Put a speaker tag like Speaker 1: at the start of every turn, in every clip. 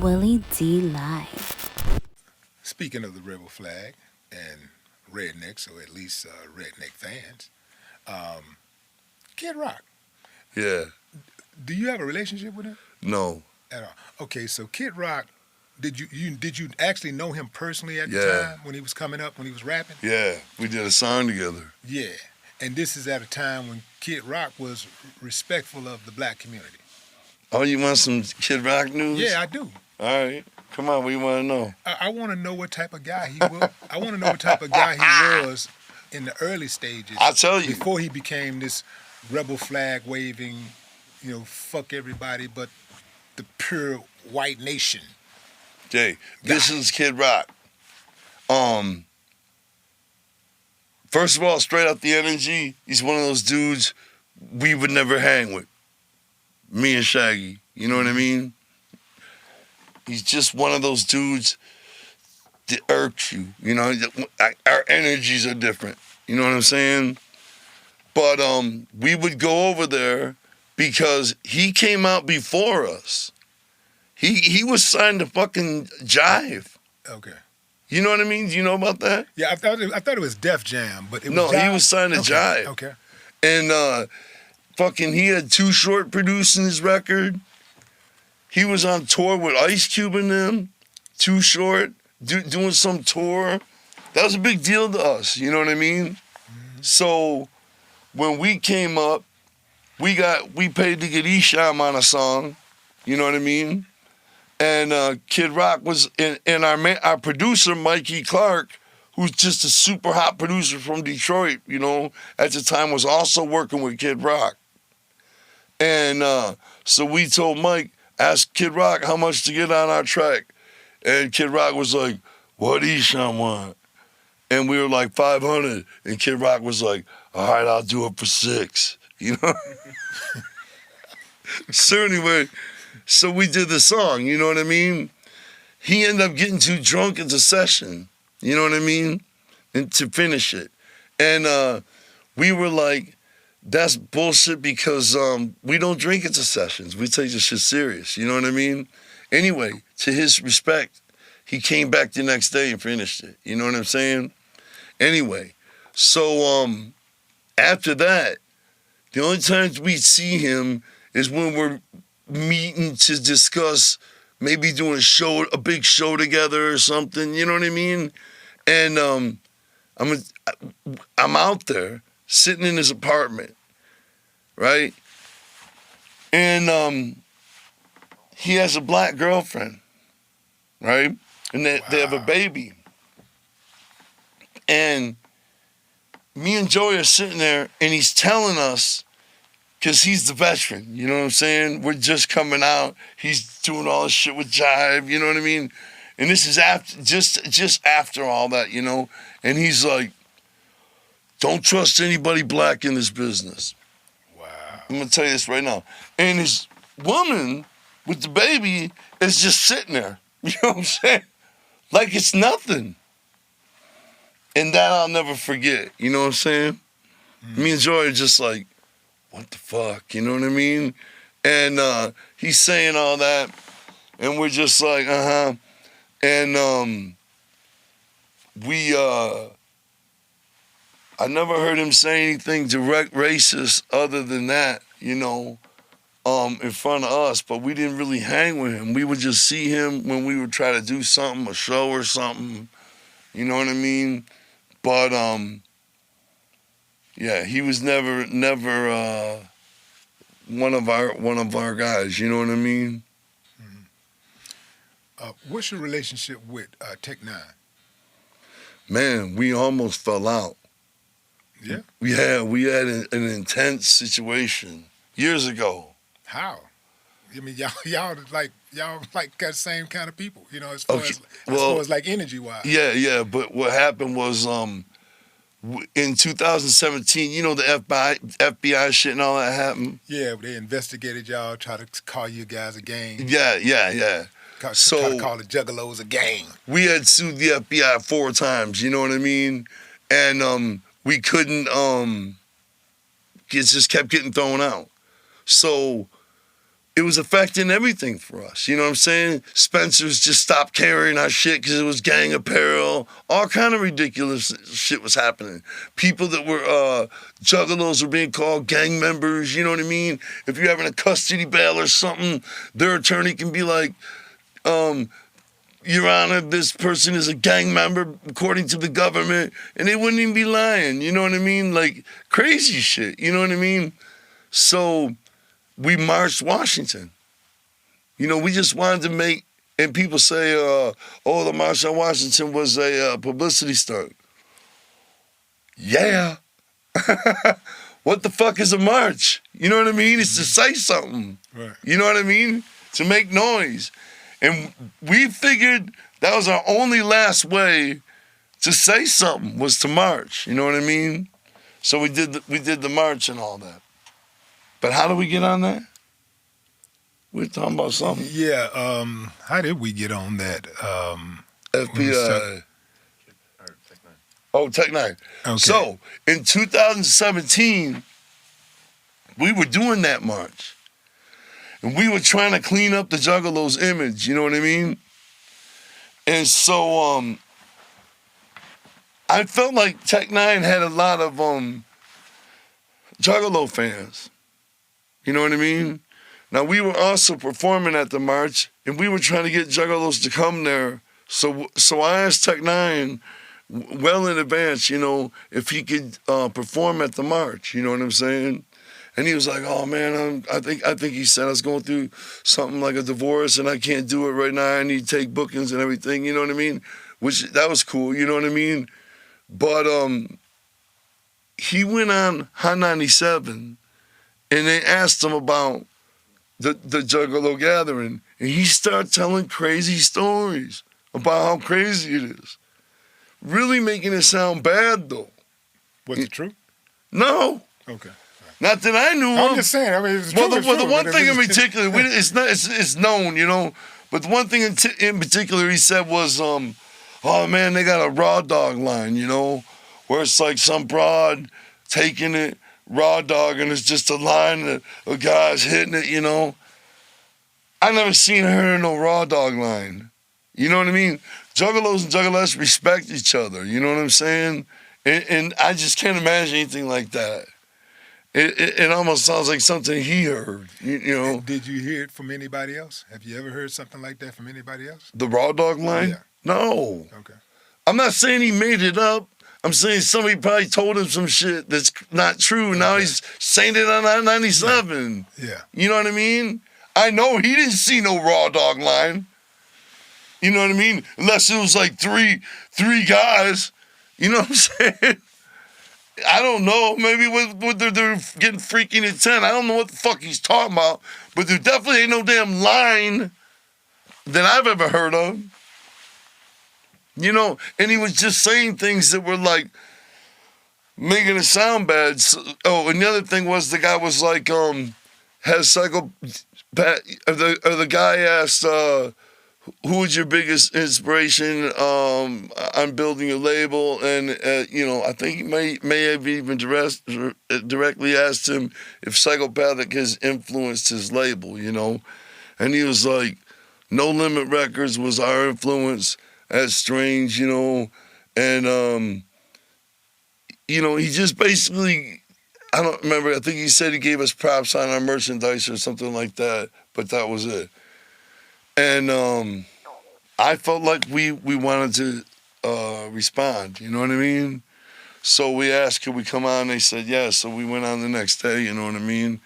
Speaker 1: Willie D Live.
Speaker 2: Speaking of the rebel flag and rednecks, or at least redneck fans, Kid Rock,
Speaker 3: Yeah.
Speaker 2: do you have a relationship with him
Speaker 3: No.
Speaker 2: at all? Okay, so Kid Rock, did you actually know him personally at the
Speaker 3: Yeah.
Speaker 2: time when he was coming up, when he was rapping?
Speaker 3: Yeah. We did a song together.
Speaker 2: Yeah, and this is at a time when Kid Rock was respectful of the black community.
Speaker 3: Oh, you want some Kid Rock news?
Speaker 2: Yeah, I do.
Speaker 3: All right. Come on, what you want to know?
Speaker 2: I want to know what type of guy he was. I want to know what type of guy he was in the early stages.
Speaker 3: I'll tell you.
Speaker 2: Before he became this rebel flag waving, fuck everybody but the pure white nation.
Speaker 3: Jay, this is Kid Rock. First of all, straight up the energy, he's one of those dudes we would never hang with. Me and Shaggy. You know what I mean? He's just one of those dudes that irks you. You know, our energies are different. You know what I'm saying? But we would go over there because he came out before us. He was signed to fucking Jive.
Speaker 2: Okay.
Speaker 3: You know what I mean? Do you know about that?
Speaker 2: Yeah, I thought it was Def Jam, but it was
Speaker 3: No,
Speaker 2: Jive?
Speaker 3: he was signed to Jive.
Speaker 2: Okay.
Speaker 3: And fucking he had Too Short producing his record. He was on tour with Ice Cube and them, Too Short, doing some tour. That was a big deal to us, you know what I mean?
Speaker 2: Mm-hmm.
Speaker 3: So when we came up, we paid to get Esham on a song, you know what I mean? And Kid Rock was, and our producer, Mikey Clark, who's just a super hot producer from Detroit, you know, at the time was also working with Kid Rock. And so we told Mike, ask Kid Rock how much to get on our track. And Kid Rock was like, what Esham want? And we were like, 500. And Kid Rock was like, all right, I'll do it for 6. You know? So anyway, so we did the song, you know what I mean? He ended up getting too drunk at the session, you know what I mean? And to finish it. And we were like, that's bullshit because we don't drink at the sessions. We take this shit serious, you know what I mean? Anyway, to his respect, he came back the next day and finished it. You know what I'm saying? Anyway, so after that, the only times we see him is when we're meeting to discuss maybe doing a big show together or something, you know what I mean? And I'm out there sitting in his apartment, right? And he has a black girlfriend, right? And they have a baby. And me and Joey are sitting there, and he's telling us, because he's the veteran, you know what I'm saying? We're just coming out. He's doing all this shit with Jive, you know what I mean? And this is after, just after all that, you know? And he's like, don't trust anybody black in this business.
Speaker 2: Wow.
Speaker 3: I'm going to tell you this right now. And his woman with the baby is just sitting there. You know what I'm saying? Like it's nothing. And that I'll never forget. You know what I'm saying? Mm. Me and Joy are just like, what the fuck? You know what I mean? And he's saying all that. And we're just like, uh-huh. And I never heard him say anything direct racist other than that, you know, in front of us, but we didn't really hang with him. We would just see him when we would try to do something, a show or something, you know what I mean? But, yeah, he was never one of our guys, you know what I mean?
Speaker 2: Mm-hmm. What's your relationship with Tech N9ne?
Speaker 3: Man, we almost fell out.
Speaker 2: Yeah?
Speaker 3: We had an intense situation years ago.
Speaker 2: How? I mean, y'all like got the same kind of people, you know, as far as like energy wise.
Speaker 3: Yeah. But what happened was in 2017, you know, the FBI shit and all that happened.
Speaker 2: Yeah, they investigated y'all, try to call you guys a gang.
Speaker 3: Yeah.
Speaker 2: Try to call the Juggalos a gang.
Speaker 3: We had sued the FBI 4 times. You know what I mean? And we couldn't. It just kept getting thrown out. So it was affecting everything for us. You know what I'm saying? Spencer's just stopped carrying our shit because it was gang apparel. All kind of ridiculous shit was happening. People that were juggalos were being called gang members. You know what I mean? If you're having a custody bail or something, their attorney can be like, Your Honor, this person is a gang member according to the government, and they wouldn't even be lying. You know what I mean? Like crazy shit. You know what I mean? So we marched Washington. You know, we just wanted to make, and people say, the March on Washington was a publicity stunt. Yeah. What the fuck is a march? You know what I mean? It's to say something.
Speaker 2: Right.
Speaker 3: You know what I mean? To make noise. And we figured that was our only last way to say something was to march. You know what I mean? So we did the march and all that. But how did we get on that? We're talking about something.
Speaker 2: Yeah. How did we get on that?
Speaker 3: FBI. Oh, Tech N9ne.
Speaker 2: Okay.
Speaker 3: So in 2017, we were doing that march. And we were trying to clean up the Juggalos' image, you know what I mean? And so I felt like Tech N9ne had a lot of Juggalo fans. You know what I mean? Now, we were also performing at the march, and we were trying to get Juggalos to come there. So I asked Tech N9ne well in advance, you know, if he could perform at the march. You know what I'm saying? And he was like, "Oh man, I think he said I was going through something like a divorce, and I can't do it right now. I need to take bookings and everything." You know what I mean? Which that was cool. You know what I mean? But he went on Hot 97, and they asked him about the Juggalo gathering, and he started telling crazy stories about how crazy it is. Really making it sound bad though.
Speaker 2: Was it true?
Speaker 3: No.
Speaker 2: Okay.
Speaker 3: Not that I knew of.
Speaker 2: I'm just saying. I mean, it's
Speaker 3: Well,
Speaker 2: true,
Speaker 3: the one thing in
Speaker 2: it's-
Speaker 3: particular, it's known, you know. But the one thing in particular he said was, "Oh man, they got a raw dog line, you know, where it's like some broad taking it raw dog, and it's just a line of guys hitting it, you know." I never seen or heard of no raw dog line. You know what I mean? Juggalos and juggalettes respect each other. You know what I'm saying? And I just can't imagine anything like that. It almost sounds like something he heard, you know.
Speaker 2: Did you hear it from anybody else? Have you ever heard something like that from anybody else?
Speaker 3: The raw dog line?
Speaker 2: Yeah.
Speaker 3: No.
Speaker 2: Okay.
Speaker 3: I'm not saying he made it up. I'm saying somebody probably told him some shit that's not true. Now he's saying it on 97.
Speaker 2: Yeah.
Speaker 3: You know what I mean? I know he didn't see no raw dog line. You know what I mean? Unless it was like three guys. You know what I'm saying? I don't know. Maybe they're getting freaking at 10. I don't know what the fuck he's talking about. But there definitely ain't no damn line that I've ever heard of. You know, and he was just saying things that were like making it sound bad. So, and the other thing was the guy was like, has psychopath. The guy asked, who was your biggest inspiration on building a label? And, you know, I think he may have even directly asked him if Psychopathic has influenced his label, you know? And he was like, No Limit Records was our influence at Strange, you know? And, you know, he just basically, I don't remember, I think he said he gave us props on our merchandise or something like that, but that was it. And I felt like we wanted to respond, you know what I mean? So we asked, could we come on? They said yes, so we went on the next day, you know what I mean?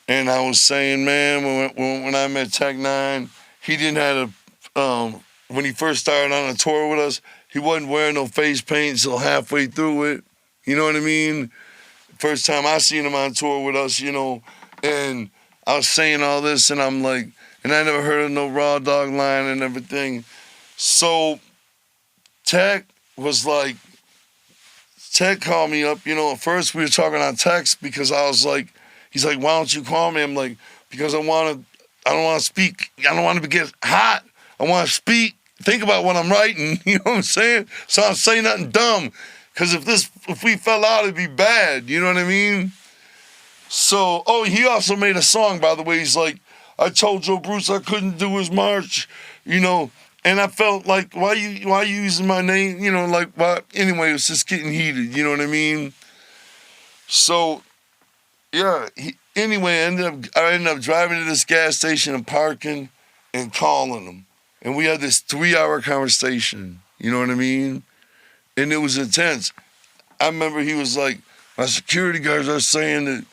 Speaker 3: And I was saying, man, when I met Tech N9ne, he didn't have a, when he first started on a tour with us, he wasn't wearing no face paint until halfway through it, you know what I mean? First time I seen him on tour with us, you know, and I was saying all this, and I'm like, and I never heard of no raw dog line and everything. So Tech called me up, you know, at first we were talking on text because I was like, he's like, why don't you call me? I'm like, because I don't want to speak, I don't want to get hot. I want to speak, think about what I'm writing, you know what I'm saying? So I don't say nothing dumb, because if we fell out, it'd be bad, you know what I mean? So, he also made a song, by the way. He's like, I told Joe Bruce I couldn't do his march, you know. And I felt like, why you using my name? You know, like, why? Anyway, it was just getting heated, you know what I mean? So, yeah, anyway, I ended up driving to this gas station and parking and calling him. And we had this 3-hour conversation, you know what I mean? And it was intense. I remember he was like, my security guards are saying that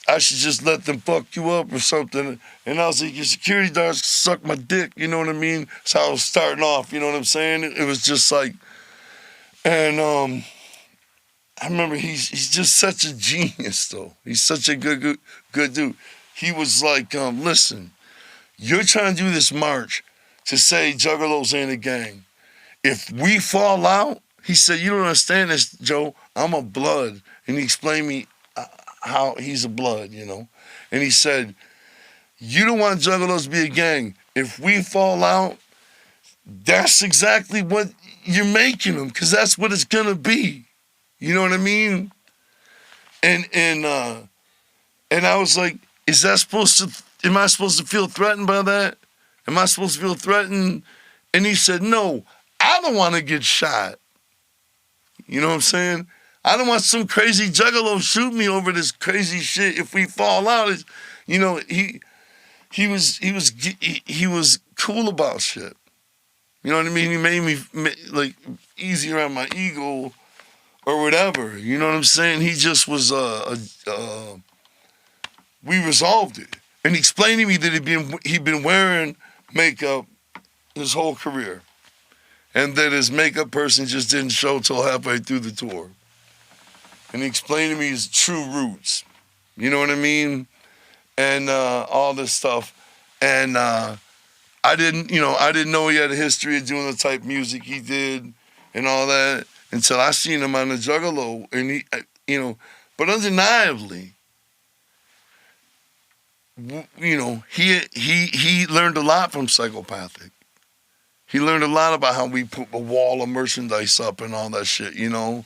Speaker 3: I should just let them fuck you up or something. And I was like, your security guards suck my dick, you know what I mean? That's how I was starting off, you know what I'm saying? It was just like, and I remember he's just such a genius, though. He's such a good dude. He was like, listen, you're trying to do this march to say Juggalos ain't a gang. If we fall out, he said, you don't understand this, Joe. I'm a blood. And he explained me how he's a blood, you know. And he said, you don't want Juggalos to be a gang. If we fall out, that's exactly what you're making them, because that's what it's going to be. You know what I mean? And I was like, am I supposed to feel threatened by that? Am I supposed to feel threatened? And he said, no, I don't want to get shot. You know what I'm saying? I don't want some crazy juggalo shoot me over this crazy shit. If we fall out, you know, he was cool about shit. You know what I mean? He made me like easier on my ego or whatever. You know what I'm saying? He just was we resolved it, and he explained to me that he'd been wearing makeup his whole career, and that his makeup person just didn't show till halfway through the tour. And he explained to me his true roots, you know what I mean? And all this stuff. And I didn't know he had a history of doing the type of music he did and all that until I seen him on the Juggalo. And he, you know, but undeniably, you know, he learned a lot from Psychopathic. He learned a lot about how we put a wall of merchandise up and all that shit, you know?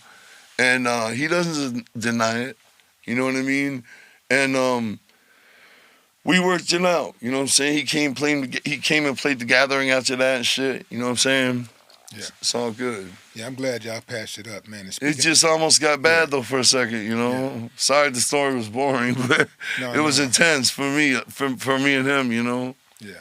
Speaker 3: And he doesn't deny it, you know what I mean? And we worked it out, you know what I'm saying? He came and played The Gathering after that and shit, you know what I'm saying?
Speaker 2: Yeah.
Speaker 3: It's all good.
Speaker 2: Yeah, I'm glad y'all patched it up, man.
Speaker 3: It just almost got bad, though, for a second, you know? Yeah. Sorry the story was boring, but it was intense for me and him, you know?
Speaker 2: Yeah.